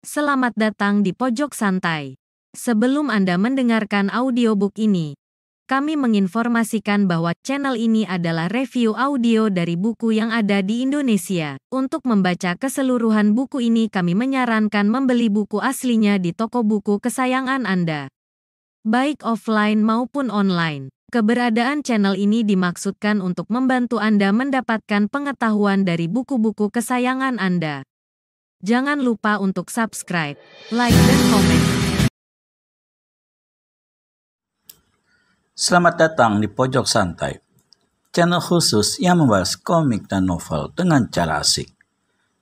Selamat datang di Pojok Santai. Sebelum Anda mendengarkan audiobook ini, kami menginformasikan bahwa channel ini adalah review audio dari buku yang ada di Indonesia. Untuk membaca keseluruhan buku ini, kami menyarankan membeli buku aslinya di toko buku kesayangan Anda, baik offline maupun online. Keberadaan channel ini dimaksudkan untuk membantu Anda mendapatkan pengetahuan dari buku-buku kesayangan Anda. Jangan lupa untuk subscribe, like, dan komen. Selamat datang di Pojok Santai, channel khusus yang membahas komik dan novel dengan cara asik.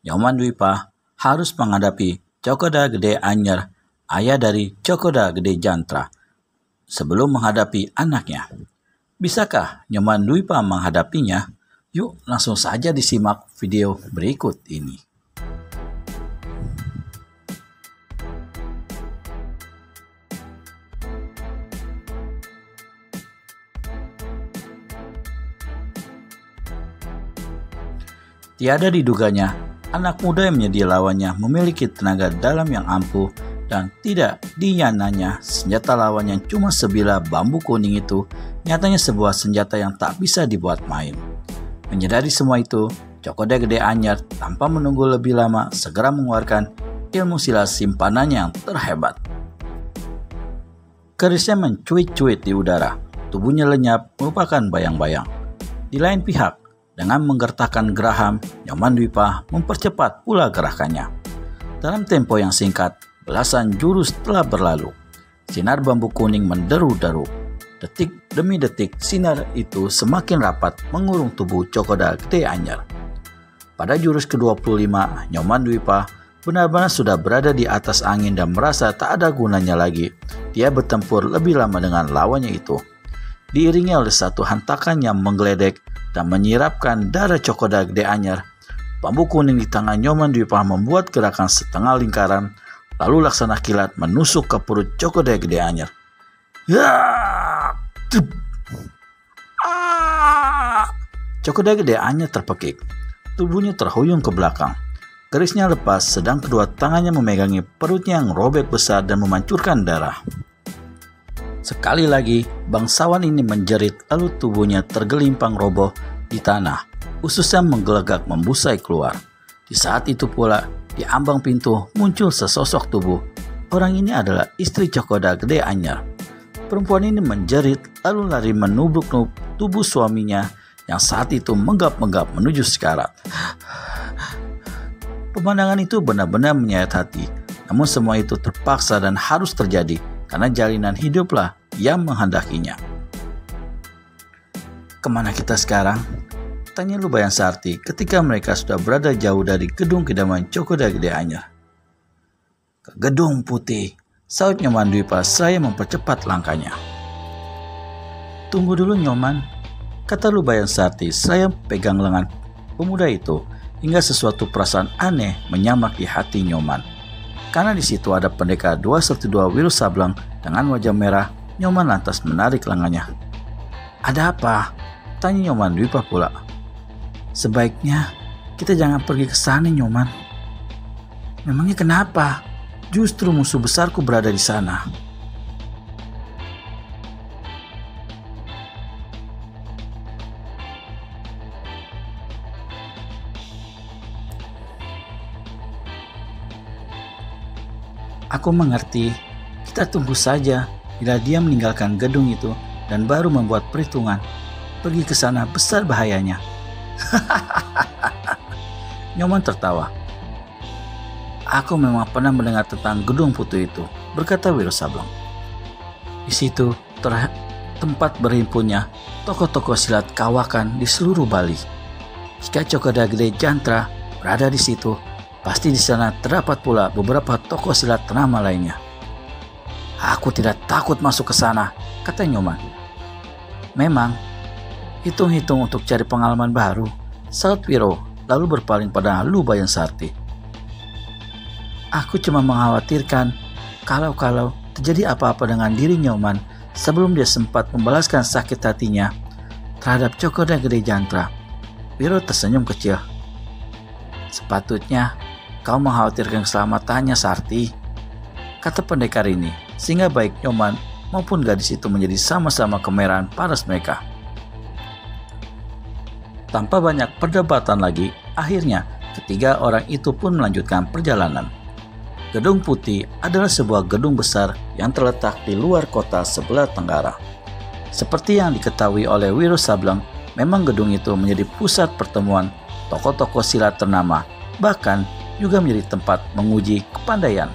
Nyoman Dwipa harus menghadapi Cokoda Gede Anyar, ayah dari Cokoda Gede Jantra, sebelum menghadapi anaknya. Bisakah Nyoman Dwipa menghadapinya? Yuk langsung saja disimak video berikut ini. Tiada diduganya, anak muda yang menjadi lawannya memiliki tenaga dalam yang ampuh dan tidak diananya senjata lawan yang cuma sebilah bambu kuning itu nyatanya sebuah senjata yang tak bisa dibuat main. Menyadari semua itu, Cokoda Gede Anyar tanpa menunggu lebih lama segera mengeluarkan ilmu silat simpanannya yang terhebat. Kerisnya mencuit-cuit di udara, tubuhnya lenyap merupakan bayang-bayang. Di lain pihak, dengan menggertakkan geraham, Nyoman Dwipa mempercepat pula gerakannya. Dalam tempo yang singkat, belasan jurus telah berlalu. Sinar bambu kuning menderu-deru. Detik demi detik, sinar itu semakin rapat mengurung tubuh Cokoda Gede Anyar. Pada jurus ke-25, Nyoman Dwipa benar-benar sudah berada di atas angin dan merasa tak ada gunanya lagi dia bertempur lebih lama dengan lawannya itu. Diiringi oleh satu hantakan yang menggeledek dan menyirapkan darah Cokoda Gede Anyar, bambu kuning di tangan Nyoman Dwipa membuat gerakan setengah lingkaran, lalu laksana kilat menusuk ke perut Cokoda Gede Anyar. Cokoda Gede Anyar terpekik, tubuhnya terhuyung ke belakang. Kerisnya lepas, sedang kedua tangannya memegangi perutnya yang robek besar dan memancurkan darah. Sekali lagi, bangsawan ini menjerit, lalu tubuhnya tergelimpang roboh di tanah. Ususnya menggelegak membusai keluar. Di saat itu pula, di ambang pintu muncul sesosok tubuh. Orang ini adalah istri Cokoda Gede Anyar. Perempuan ini menjerit, lalu lari menubruk tubuh suaminya yang saat itu menggap-menggap menuju sekarat. Pemandangan itu benar-benar menyayat hati. Namun semua itu terpaksa dan harus terjadi karena jalinan hiduplah yang menghendakinya. Kemana kita sekarang? Tanya Lubayan Sarti ketika mereka sudah berada jauh dari gedung kediaman Cokoda Gede Anyar. Ke gedung putih, sahut Nyoman Dwipa saya mempercepat langkahnya. Tunggu dulu Nyoman, kata Lubayan Sarti saya pegang lengan pemuda itu hingga sesuatu perasaan aneh menyamak di hati Nyoman. Karena di situ ada pendekar 212 Wiro Sableng dengan wajah merah. Nyoman lantas menarik lengannya. Ada apa? Tanya Nyoman Dwipa pula. Sebaiknya kita jangan pergi ke sana Nyoman. Memangnya kenapa? Justru musuh besarku berada di sana. Aku mengerti, kita tunggu saja bila dia meninggalkan gedung itu dan baru membuat perhitungan. Pergi ke sana besar bahayanya. Nyoman tertawa. Aku memang pernah mendengar tentang gedung putih itu, berkata Wiro Sableng. Di situ tempat berhimpunnya tokoh-tokoh silat kawakan di seluruh Bali. Jika Cokoda Gede Jantra berada di situ, pasti di sana terdapat pula beberapa tokoh silat ternama lainnya. Aku tidak takut masuk ke sana, kata Nyoman. Memang, hitung-hitung untuk cari pengalaman baru, sahut Wiro, lalu berpaling pada Lubayan Sarti. Aku cuma mengkhawatirkan kalau terjadi apa-apa dengan diri Nyoman sebelum dia sempat membalaskan sakit hatinya terhadap Cokoda Gede Jantra. Wiro tersenyum kecil. Sepatutnya Kau mengkhawatirkan keselamatannya, Sarti, kata pendekar ini, sehingga baik Nyoman maupun gadis itu menjadi sama-sama kemerahan paras mereka. Tanpa banyak perdebatan lagi, akhirnya ketiga orang itu pun melanjutkan perjalanan. Gedung Putih adalah sebuah gedung besar yang terletak di luar kota sebelah tenggara. Seperti yang diketahui oleh Wiro Sableng, memang gedung itu menjadi pusat pertemuan tokoh-tokoh silat ternama, bahkan juga menjadi tempat menguji kepandaian,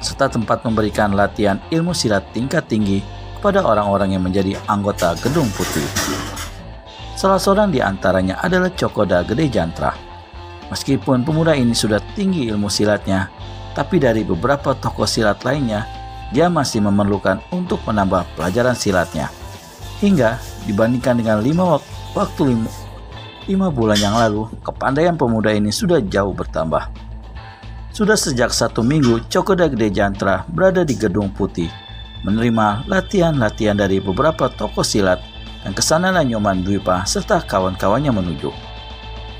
serta tempat memberikan latihan ilmu silat tingkat tinggi kepada orang-orang yang menjadi anggota Gedung Putih. Salah seorang di antaranya adalah Cokoda Gede Jantra. Meskipun pemuda ini sudah tinggi ilmu silatnya, tapi dari beberapa tokoh silat lainnya, dia masih memerlukan untuk menambah pelajaran silatnya. Hingga dibandingkan dengan 5 bulan yang lalu, kepandaian pemuda ini sudah jauh bertambah. Sudah sejak 1 minggu, Cokoda Gede Jantra berada di Gedung Putih, menerima latihan-latihan dari beberapa tokoh silat, dan kesanalah Nyoman Dwipa serta kawan-kawannya menuju.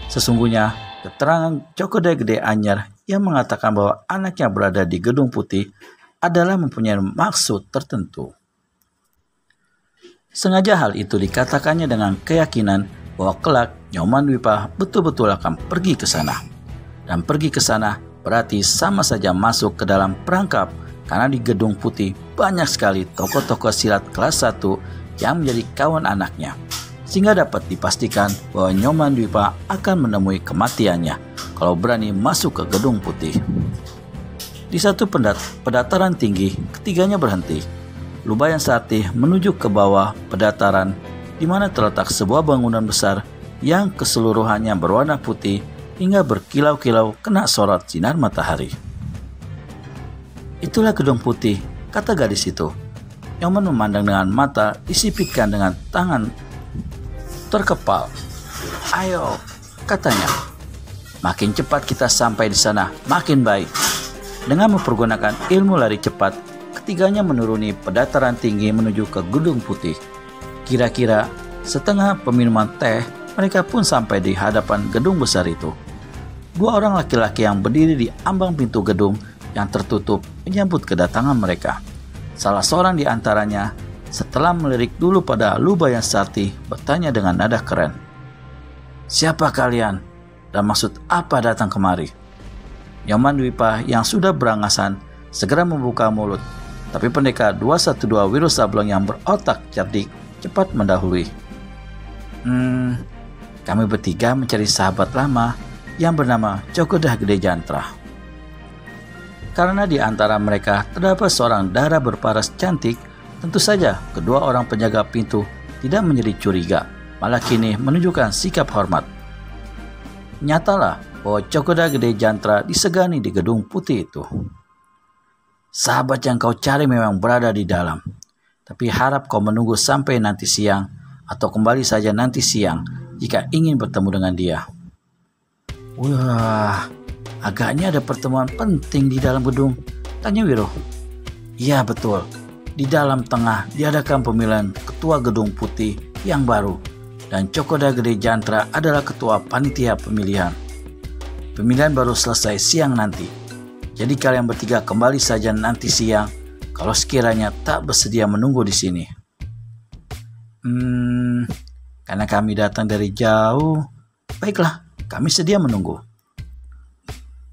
Sesungguhnya, keterangan Cokoda Gede Anyar yang mengatakan bahwa anaknya berada di Gedung Putih adalah mempunyai maksud tertentu. Sengaja hal itu dikatakannya dengan keyakinan bahwa kelak Nyoman Dwipa betul-betul akan pergi ke sana. Dan pergi ke sana berarti sama saja masuk ke dalam perangkap, karena di Gedung Putih banyak sekali tokoh-tokoh silat kelas 1 yang menjadi kawan anaknya, sehingga dapat dipastikan bahwa Nyoman Dwipa akan menemui kematiannya kalau berani masuk ke Gedung Putih. Di satu pedataran tinggi, ketiganya berhenti. Lubayan Sarti menuju ke bawah pedataran, di mana terletak sebuah bangunan besar yang keseluruhannya berwarna putih hingga berkilau-kilau kena sorot sinar matahari. Itulah Gedung Putih, kata gadis itu. Nyoman memandang dengan mata disipitkan dengan tangan terkepal. Ayo, katanya. Makin cepat kita sampai di sana, makin baik. Dengan mempergunakan ilmu lari cepat, ketiganya menuruni pedataran tinggi menuju ke Gedung Putih. Kira-kira setengah peminuman teh, mereka pun sampai di hadapan gedung besar itu. 2 orang laki-laki yang berdiri di ambang pintu gedung yang tertutup menyambut kedatangan mereka. Salah seorang di antaranya, setelah melirik dulu pada Lubayan Sarti, bertanya dengan nada keren. Siapa kalian? Dan maksud apa datang kemari? Nyoman Dwipa yang sudah berangasan segera membuka mulut, tapi pendekar 212 Wiro Sableng yang berotak cerdik cepat mendahului. Kami bertiga mencari sahabat lama yang bernama Cokoda Gede Jantra. Karena di antara mereka terdapat seorang dara berparas cantik, tentu saja kedua orang penjaga pintu tidak menjadi curiga, malah kini menunjukkan sikap hormat. Nyatalah bahwa Cokoda Gede Jantra disegani di Gedung Putih itu. Sahabat yang kau cari memang berada di dalam, tapi harap kau menunggu sampai nanti siang, atau kembali saja nanti siang jika ingin bertemu dengan dia. Wah, agaknya ada pertemuan penting di dalam gedung, tanya Wiro. Iya betul, di dalam tengah diadakan pemilihan ketua Gedung Putih yang baru, dan Cokoda Gede Jantra adalah ketua panitia pemilihan. Pemilihan baru selesai siang nanti, jadi kalian bertiga kembali saja nanti siang kalau sekiranya tak bersedia menunggu di sini. Karena kami datang dari jauh, baiklah, kami sedia menunggu,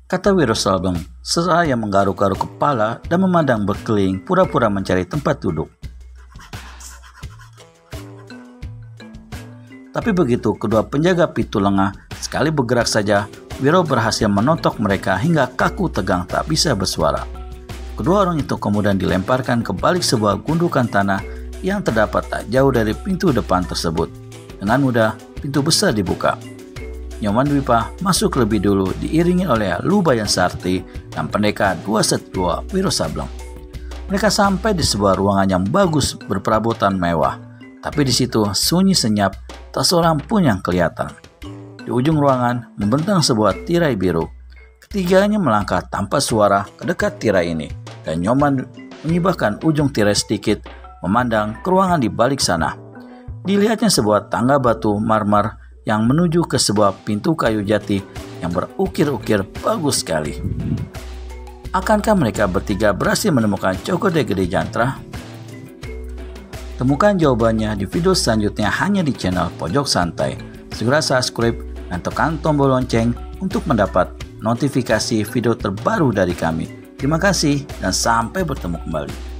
kata Wiro Sableng seraya menggaruk-garuk kepala dan memandang berkeliling pura-pura mencari tempat duduk. Tapi begitu kedua penjaga pintu lengah sekali bergerak saja, Wiro berhasil menotok mereka hingga kaku tegang tak bisa bersuara. Kedua orang itu kemudian dilemparkan ke balik sebuah gundukan tanah yang terdapat tak jauh dari pintu depan tersebut. Dengan mudah, pintu besar dibuka. Nyoman Dwipa masuk lebih dulu diiringi oleh Lubayan Sarti dan pendekar 212 Wiro Sableng. Mereka sampai di sebuah ruangan yang bagus berperabotan mewah, tapi di situ sunyi senyap, tak seorang pun yang kelihatan. Di ujung ruangan membentang sebuah tirai biru. Ketiganya melangkah tanpa suara ke dekat tirai ini, dan Nyoman menyibakkan ujung tirai sedikit memandang ke ruangan di balik sana. Dilihatnya sebuah tangga batu marmer yang menuju ke sebuah pintu kayu jati yang berukir-ukir bagus sekali. Akankah mereka bertiga berhasil menemukan Cokodeh Gede Jantra? Temukan jawabannya di video selanjutnya hanya di channel Pojok Santai. Segera subscribe dan tekan tombol lonceng untuk mendapat notifikasi video terbaru dari kami. Terima kasih dan sampai bertemu kembali.